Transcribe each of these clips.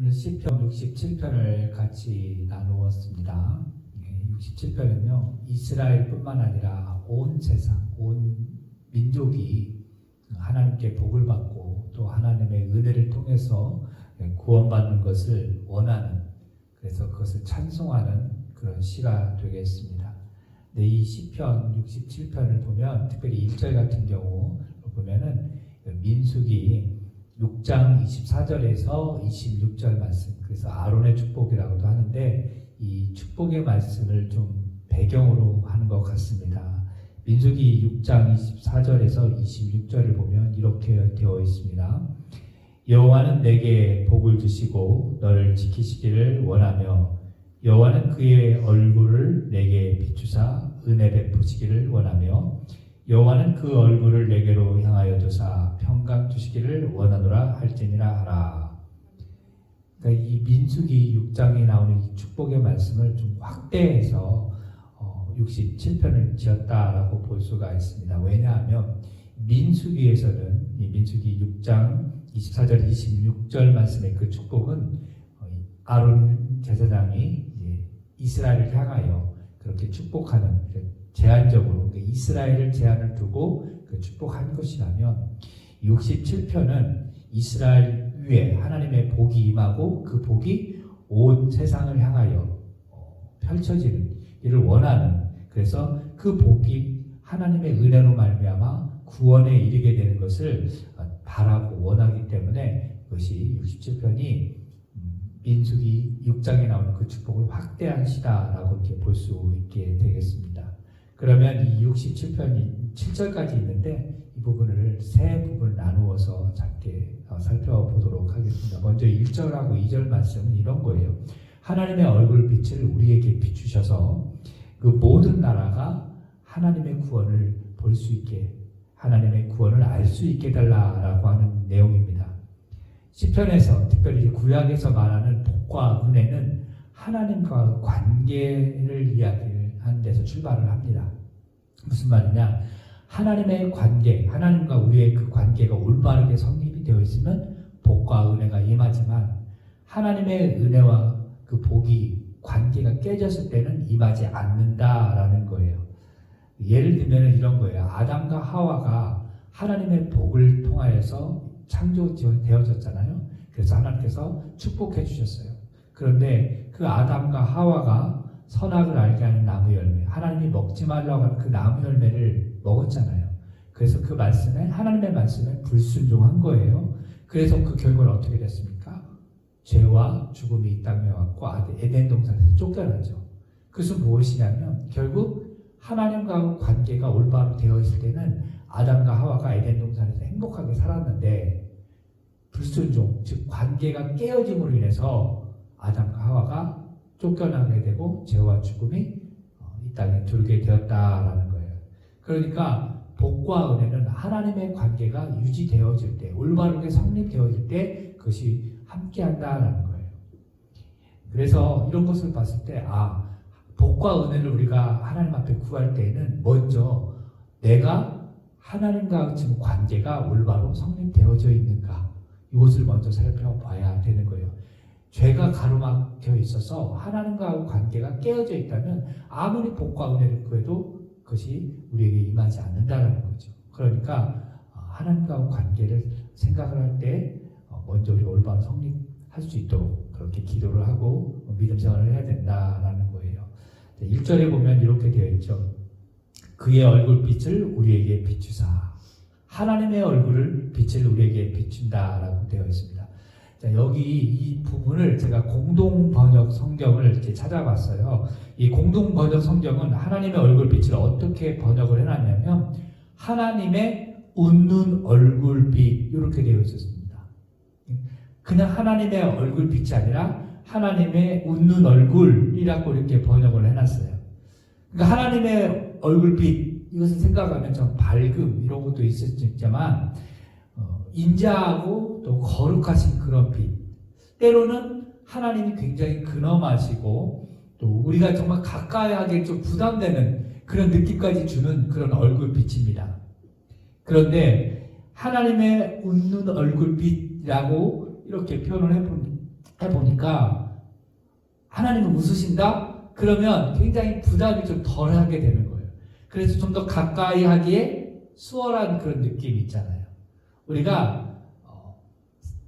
오늘 시편 67편을 같이 나누었습니다. 67편은요, 이스라엘뿐만 아니라 온 세상, 온 민족이 하나님께 복을 받고 또 하나님의 은혜를 통해서 구원받는 것을 원하는, 그래서 그것을 찬송하는 그런 시가 되겠습니다. 근데 이 시편 67편을 보면 특별히 1절 같은 경우 보면은 민수기 6장 24절에서 26절 말씀, 그래서 아론의 축복이라고도 하는데 이 축복의 말씀을 좀 배경으로 하는 것 같습니다. 민수기 6장 24절에서 26절을 보면 이렇게 되어 있습니다. 여호와는 내게 복을 주시고 너를 지키시기를 원하며 여호와는 그의 얼굴을 내게 비추사 은혜 베푸시기를 원하며 여호와는 그 얼굴을 내게로 향하여 두사 평강 주시기를 원하노라 할지니라 하라. 그러니까 이 민수기 6장에 나오는 이 축복의 말씀을 좀 확대해서 67편을 지었다라고 볼 수가 있습니다. 왜냐하면 민수기에서는 이 민수기 6장 24절 26절 말씀의 그 축복은 아론 제사장이 이스라엘을 향하여 그렇게 축복하는 제한적으로 이스라엘을 제한을 두고 축복한 것이라면 67편은 이스라엘 위에 하나님의 복이 임하고 그 복이 온 세상을 향하여 펼쳐지는 이를 원하는, 그래서 그 복이 하나님의 은혜로 말미암아 구원에 이르게 되는 것을 바라고 원하기 때문에 그것이 67편이 민수기 6장에 나오는 그 축복을 확대한 시다라고 이렇게 볼 수 있게 되겠습니다. 그러면 이 67편이 7절까지 있는데 이 부분을 세 부분 나누어서 짧게 살펴보도록 하겠습니다. 먼저 1절하고 2절 말씀은 이런 거예요. 하나님의 얼굴빛을 우리에게 비추셔서 그 모든 나라가 하나님의 구원을 볼 수 있게, 하나님의 구원을 알 수 있게 달라라고 하는 내용입니다. 시편에서 특별히 구약에서 말하는 복과 은혜는 하나님과 관계를 이야기하는 데서 출발을 합니다. 무슨 말이냐? 하나님의 관계, 하나님과 우리의 그 관계가 올바르게 성립이 되어 있으면 복과 은혜가 임하지만 하나님의 은혜와 그 복이 관계가 깨졌을 때는 임하지 않는다라는 거예요. 예를 들면 이런 거예요. 아담과 하와가 하나님의 복을 통하여서 창조되어졌잖아요. 그래서 하나님께서 축복해 주셨어요. 그런데 그 아담과 하와가 선악을 알게 하는 나무 열매, 하나님이 먹지 말라고 하는 그 나무 열매를 먹었잖아요. 그래서 그 말씀에, 하나님의 말씀에 불순종한 거예요. 그래서 그 결과는 어떻게 됐습니까? 죄와 죽음이 이 땅에 왔고 에덴 동산에서 쫓겨나죠. 그것은 무엇이냐면 결국 하나님과 관계가 올바로 되어 있을 때는 아담과 하와가 에덴 동산에서 행복하게 살았는데 불순종, 즉 관계가 깨어짐으로 인해서 아담과 하와가 쫓겨나게 되고 죄와 죽음이 이 땅에 들게 되었다라는 거예요. 그러니까 복과 은혜는 하나님의 관계가 유지되어질 때, 올바르게 성립되어질 때 그것이 함께한다라는 거예요. 그래서 이런 것을 봤을 때 복과 은혜를 우리가 하나님 앞에 구할 때에는 먼저 내가 하나님과 지금 관계가 올바로 성립되어져 있는가, 이것을 먼저 살펴봐야 되는 거예요. 죄가 가로막혀 있어서 하나님과 관계가 깨어져 있다면 아무리 복과 은혜를 구해도 그것이 우리에게 임하지 않는다는 거죠. 그러니까 하나님과 관계를 생각을 할 때 먼저 우리가 올바로 성립할 수 있도록 그렇게 기도를 하고 믿음 생활을 해야 된다라는 거예요. 1절에 보면 이렇게 되어 있죠. 그의 얼굴빛을 우리에게 비추사. 하나님의 얼굴을 빛을 우리에게 비춘다라고 되어 있습니다. 자, 여기 이 부분을 제가 공동 번역 성경을 이렇게 찾아봤어요. 이 공동 번역 성경은 하나님의 얼굴빛을 어떻게 번역을 해놨냐면 하나님의 웃는 얼굴빛 이렇게 되어 있었습니다. 그냥 하나님의 얼굴빛이 아니라 하나님의 웃는 얼굴이라고 이렇게 번역을 해놨어요. 그러니까 하나님의 얼굴빛, 이것을 생각하면 좀 밝음 이런 것도 있을 수 있지만 인자하고 또 거룩하신 그런 빛, 때로는 하나님이 굉장히 근엄하시고 또 우리가 정말 가까이 하기에 좀 부담되는 그런 느낌까지 주는 그런 얼굴빛입니다. 그런데 하나님의 웃는 얼굴빛이라고 이렇게 표현을 해보니까 하나님은 웃으신다? 그러면 굉장히 부담이 좀 덜하게 되는 거예요. 그래서 좀 더 가까이 하기에 수월한 그런 느낌이 있잖아요. 우리가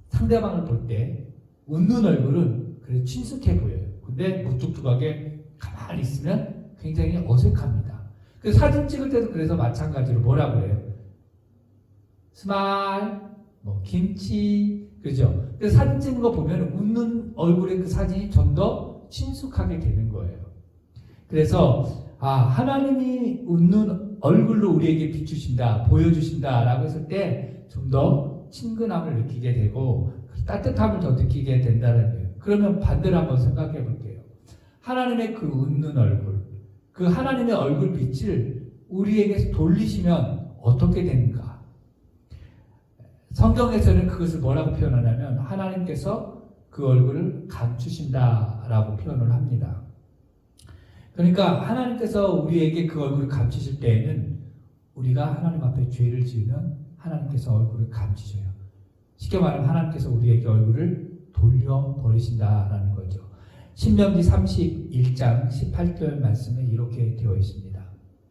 상대방을 볼 때 웃는 얼굴은 그래도 친숙해 보여요. 근데 무뚝뚝하게 가만히 있으면 굉장히 어색합니다. 그래서 사진 찍을 때도 그래서 마찬가지로 뭐라 그래요? 스마일, 김치, 그죠? 그래서 사진 찍는 거 보면 웃는 얼굴의 그 사진이 좀 더 친숙하게 되는 거예요. 그래서 하나님이 웃는 얼굴로 우리에게 비추신다, 보여주신다라고 했을 때 좀 더 친근함을 느끼게 되고 따뜻함을 더 느끼게 된다는 거예요. 그러면 반대로 한번 생각해 볼게요. 하나님의 그 웃는 얼굴, 그 하나님의 얼굴 빛을 우리에게 돌리시면 어떻게 되는가? 성경에서는 그것을 뭐라고 표현하냐면 하나님께서 그 얼굴을 감추신다라고 표현을 합니다. 그러니까 하나님께서 우리에게 그 얼굴을 감추실 때에는 우리가 하나님 앞에 죄를 지으면 하나님께서 얼굴을 감추셔요. 쉽게 말하면 하나님께서 우리에게 얼굴을 돌려버리신다라는 거죠. 신명기 31장 18절 말씀에 이렇게 되어 있습니다.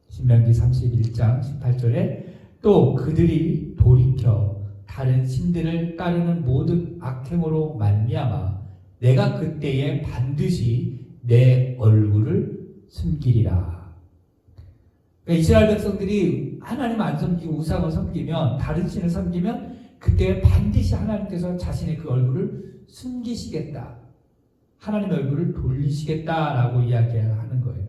신명기 31장 18절에 또 그들이 돌이켜 다른 신들을 따르는 모든 악행으로 말미암아 내가 그때에 반드시 내 얼굴을 숨기리라. 그러니까 이스라엘 백성들이 하나님 안 섬기고 우상을 섬기면, 다른 신을 섬기면 그때 반드시 하나님께서 자신의 그 얼굴을 숨기시겠다, 하나님의 얼굴을 돌리시겠다라고 이야기하는 거예요.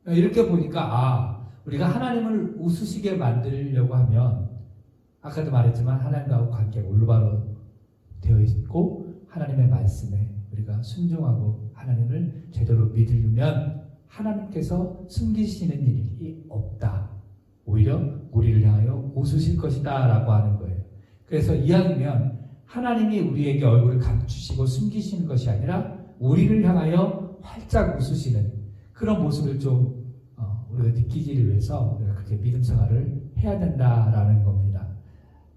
이렇게 보니까 우리가 하나님을 웃으시게 만들려고 하면 아까도 말했지만 하나님과의 관계가 올바로 되어 있고 하나님의 말씀에 우리가 순종하고 하나님을 제대로 믿으려면 하나님께서 숨기시는 일이 없다. 오히려 우리를 향하여 웃으실 것이다 라고 하는 거예요. 그래서 이왕이면 하나님이 우리에게 얼굴을 감추시고 숨기시는 것이 아니라 우리를 향하여 활짝 웃으시는 그런 모습을 좀 우리가 느끼기를 위해서 우리가 그렇게 믿음 생활을 해야 된다라는 겁니다.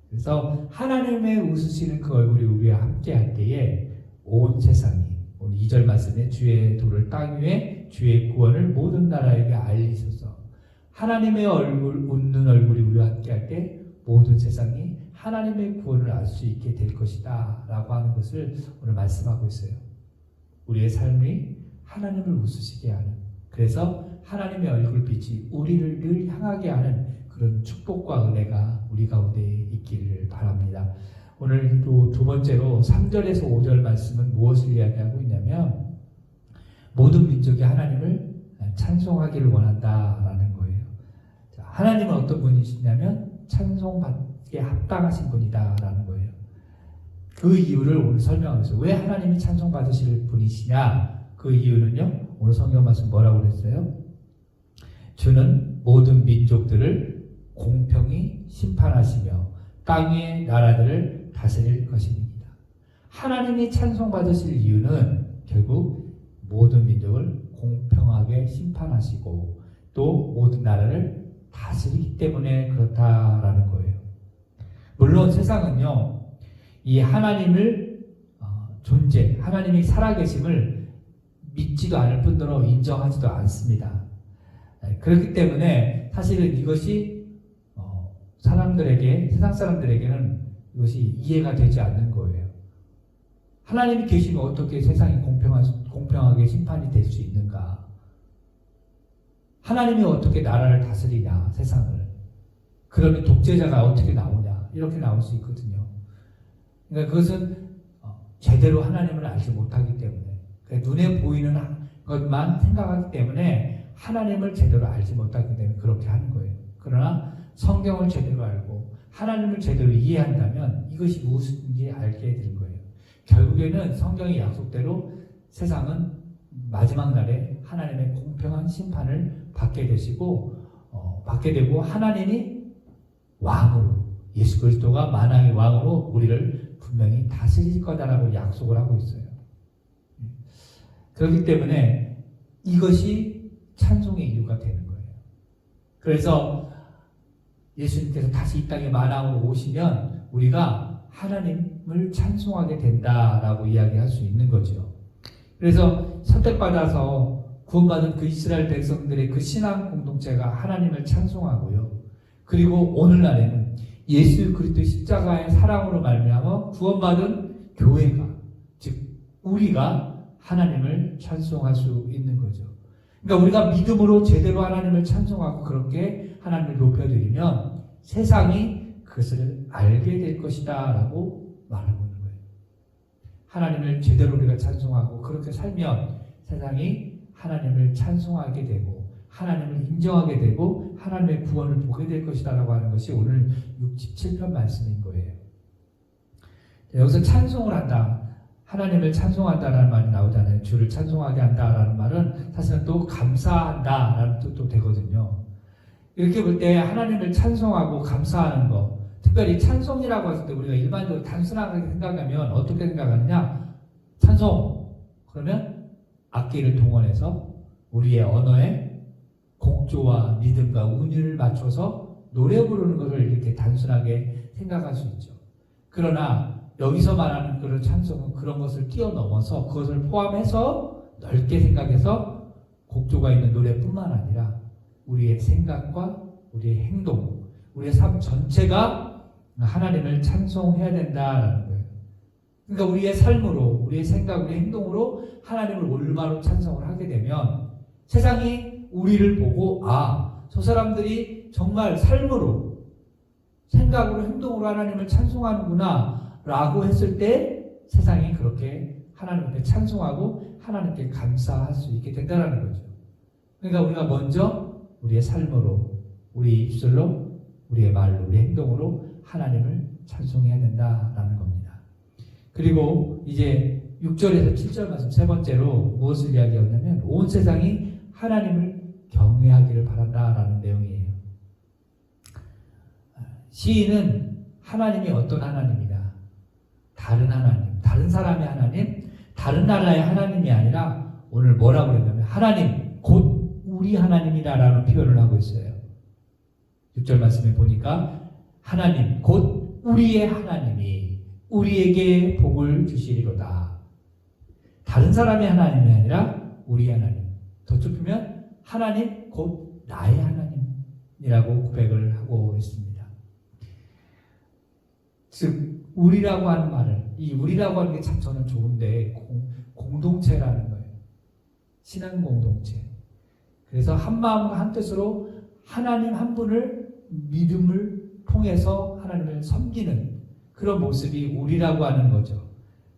그래서 하나님의 웃으시는 그 얼굴이 우리와 함께 할 때에 온 세상이, 오늘 2절 말씀에 주의 도를 땅 위에 주의 구원을 모든 나라에게 알리소서. 하나님의 얼굴, 웃는 얼굴이 우리와 함께 할 때 모든 세상이 하나님의 구원을 알 수 있게 될 것이다 라고 하는 것을 오늘 말씀하고 있어요. 우리의 삶이 하나님을 웃으시게 하는, 그래서 하나님의 얼굴빛이 우리를 늘 향하게 하는 그런 축복과 은혜가 우리 가운데 있기를 바랍니다. 오늘 또 두 번째로 3절에서 5절 말씀은 무엇을 이야기하고 있냐면 모든 민족이 하나님을 찬송하기를 원한다라는 거예요. 하나님은 어떤 분이시냐면 찬송받기에 합당하신 분이다라는 거예요. 그 이유를 오늘 설명하고 있어요. 왜 하나님이 찬송받으실 분이시냐? 그 이유는요, 오늘 성경 말씀 뭐라고 그랬어요? 주는 모든 민족들을 공평히 심판하시며 땅 위의 나라들을 다스릴 것입니다. 하나님이 찬송받으실 이유는 결국 모든 민족을 공평하게 심판하시고 또 모든 나라를 다스리기 때문에 그렇다라는 거예요. 물론 세상은요, 이 하나님을 하나님이 살아계심을 믿지도 않을 뿐더러 인정하지도 않습니다. 그렇기 때문에 사실은 이것이 세상 사람들에게는 이것이 이해가 되지 않는 거예요. 하나님이 계시면 어떻게 세상이 공평하게 심판이 될 수 있는가? 하나님이 어떻게 나라를 다스리냐, 세상을. 그러면 독재자가 어떻게 나오냐, 이렇게 나올 수 있거든요. 그러니까 그것은 제대로 하나님을 알지 못하기 때문에, 눈에 보이는 것만 생각하기 때문에 하나님을 제대로 알지 못하기 때문에 그렇게 하는 거예요. 그러나 성경을 제대로 알고 하나님을 제대로 이해한다면 이것이 무엇인지 알게 되는 거예요. 결국에는 성경의 약속대로 세상은 마지막 날에 하나님의 공평한 심판을 받게 되고 하나님이 왕으로, 예수 그리스도가 만왕의 왕으로 우리를 분명히 다스릴 거다라고 약속을 하고 있어요. 그렇기 때문에 이것이 찬송의 이유가 되는 거예요. 그래서 예수님께서 다시 이 땅에 만왕으로 오시면 우리가 하나님을 찬송하게 된다라고 이야기할 수 있는 거죠. 그래서 선택받아서 구원받은 그 이스라엘 백성들의 그 신앙 공동체가 하나님을 찬송하고요. 그리고 오늘날에는 예수 그리스도의 십자가의 사랑으로 말미암아 구원받은 교회가, 즉 우리가 하나님을 찬송할 수 있는 거죠. 그러니까 우리가 믿음으로 제대로 하나님을 찬송하고 그렇게 하나님을 높여드리면 세상이 그것을 알게 될 것이다 라고 말하고 있는 거예요. 하나님을 제대로 우리가 찬송하고 그렇게 살면 세상이 하나님을 찬송하게 되고 하나님을 인정하게 되고 하나님의 구원을 보게 될 것이다 라고 하는 것이 오늘 67편 말씀인 거예요. 여기서 찬송을 한다, 하나님을 찬송한다라는 말이 나오잖아요. 주를 찬송하게 한다라는 말은 사실은 또 감사한다라는 뜻도 되거든요. 이렇게 볼 때 하나님을 찬송하고 감사하는 것, 특별히 찬송이라고 했을 때 우리가 일반적으로 단순하게 생각하면 어떻게 생각하느냐? 찬송, 그러면 악기를 동원해서 우리의 언어에 곡조와 리듬과 운율을 맞춰서 노래 부르는 것을 이렇게 단순하게 생각할 수 있죠. 그러나 여기서 말하는 그런 찬송은 그런 것을 뛰어넘어서 그것을 포함해서 넓게 생각해서 곡조가 있는 노래뿐만 아니라 우리의 생각과 우리의 행동, 우리의 삶 전체가 하나님을 찬송해야 된다라는 거예요. 그러니까 우리의 삶으로, 우리의 생각, 우리의 행동으로 하나님을 올바로 찬송을 하게 되면 세상이 우리를 보고 저 사람들이 정말 삶으로, 생각으로, 행동으로 하나님을 찬송하는구나 라고 했을 때 세상이 그렇게 하나님께 찬송하고 하나님께 감사할 수 있게 된다는 거죠. 그러니까 우리가 먼저 우리의 삶으로, 우리 입술로, 우리의 말로, 우리의 행동으로 하나님을 찬송해야 된다라는 겁니다. 그리고 이제 6절에서 7절 말씀 세 번째로 무엇을 이야기하냐면 온 세상이 하나님을 경외하기를 바란다라는 내용이에요. 시인은 하나님이 어떤 하나님이다, 다른 하나님, 다른 사람의 하나님, 다른 나라의 하나님이 아니라 오늘 뭐라고 그랬냐면 하나님, 곧 우리 하나님이다라는 표현을 하고 있어요. 6절 말씀에 보니까 하나님, 곧 우리의 하나님이 우리에게 복을 주시리로다. 다른 사람의 하나님이 아니라 우리 하나님. 더 좁히면 하나님, 곧 나의 하나님이라고 고백을 하고 있습니다. 즉 우리라고 하는 말을, 이 우리라고 하는 게 참 저는 좋은데 공동체라는 거예요. 신앙 공동체. 그래서 한 마음과 한 뜻으로 하나님 한 분을 믿음을 통해서 하나님을 섬기는 그런 모습이 우리라고 하는 거죠.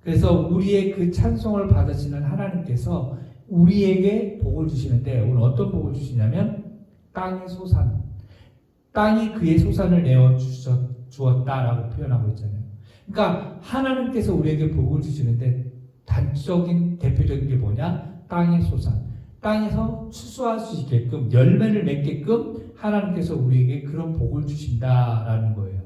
그래서 우리의 그 찬송을 받으시는 하나님께서 우리에게 복을 주시는데 오늘 어떤 복을 주시냐면 땅의 소산, 땅이 그의 소산을 내어 주었다라고 표현하고 있잖아요. 그러니까 하나님께서 우리에게 복을 주시는데 단적인 대표적인 게 뭐냐? 땅의 소산. 땅에서 추수할 수 있게끔 열매를 맺게끔 하나님께서 우리에게 그런 복을 주신다라는 거예요.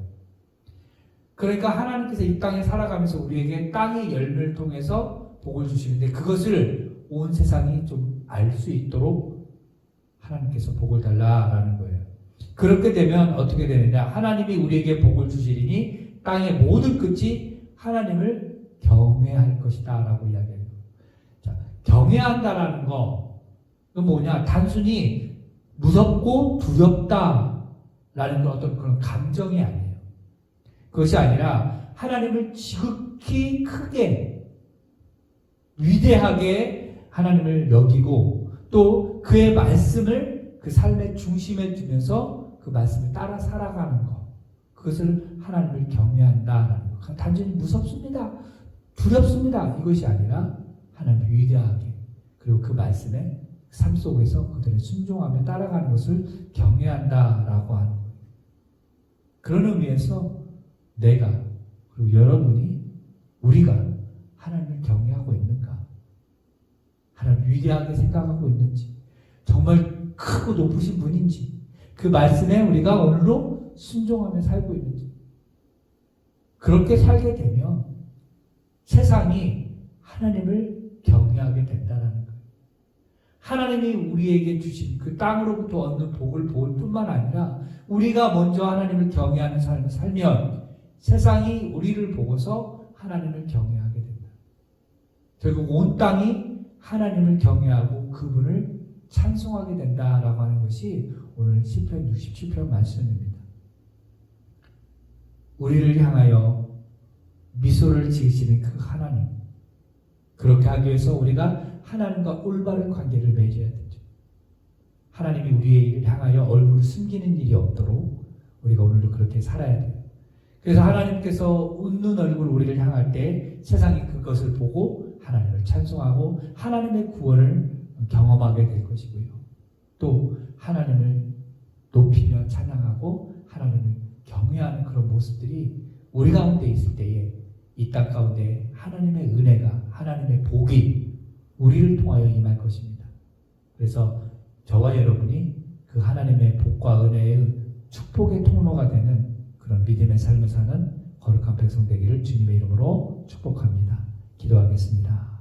그러니까 하나님께서 이 땅에 살아가면서 우리에게 땅의 열매를 통해서 복을 주시는데 그것을 온 세상이 좀 알 수 있도록 하나님께서 복을 달라라는 거예요. 그렇게 되면 어떻게 되느냐? 하나님이 우리에게 복을 주시리니 땅의 모든 끝이 하나님을 경외할 것이다 라고 이야기해요. 자, 경외한다라는 거, 그건 뭐냐? 단순히 무섭고 두렵다라는 건 어떤 그런 감정이 아니에요. 그것이 아니라 하나님을 지극히 크게 위대하게 하나님을 여기고 또 그의 말씀을 그 삶의 중심에 두면서 그 말씀을 따라 살아가는 것, 그것을 하나님을 경외한다라는 것. 단순히 무섭습니다, 두렵습니다 이것이 아니라 하나님 위대하게, 그리고 그 말씀에 삶 속에서 그들을 순종하며 따라가는 것을 경외한다라고 하는 거예요. 그런 의미에서 내가, 그리고 여러분이, 우리가 하나님을 경외하고 있는가? 하나님 위대하게 생각하고 있는지, 정말 크고 높으신 분인지, 그 말씀에 우리가 오늘도 순종하며 살고 있는지, 그렇게 살게 되면 세상이 하나님을 경외하게 된다는 거예요. 하나님이 우리에게 주신 그 땅으로부터 얻는 복을 볼 뿐만 아니라 우리가 먼저 하나님을 경외하는 삶을 살면 세상이 우리를 보고서 하나님을 경외하게 된다. 결국 온 땅이 하나님을 경외하고 그분을 찬송하게 된다라고 하는 것이 오늘 시편 67편 말씀입니다. 우리를 향하여 미소를 지으시는 그 하나님, 그렇게 하기 위해서 우리가 하나님과 올바른 관계를 맺어야 되죠. 하나님이 우리를 향하여 얼굴을 숨기는 일이 없도록 우리가 오늘도 그렇게 살아야 돼요. 그래서 하나님께서 웃는 얼굴 우리를 향할 때 세상이 그것을 보고 하나님을 찬송하고 하나님의 구원을 경험하게 될 것이고요. 또 하나님을 높이며 찬양하고 하나님을 경외하는 그런 모습들이 우리 가운데 있을 때에 이 땅 가운데 하나님의 은혜가, 하나님의 복이 우리를 통하여 임할 것입니다. 그래서 저와 여러분이 그 하나님의 복과 은혜의 축복의 통로가 되는 그런 믿음의 삶을 사는 거룩한 백성 되기를 주님의 이름으로 축복합니다. 기도하겠습니다.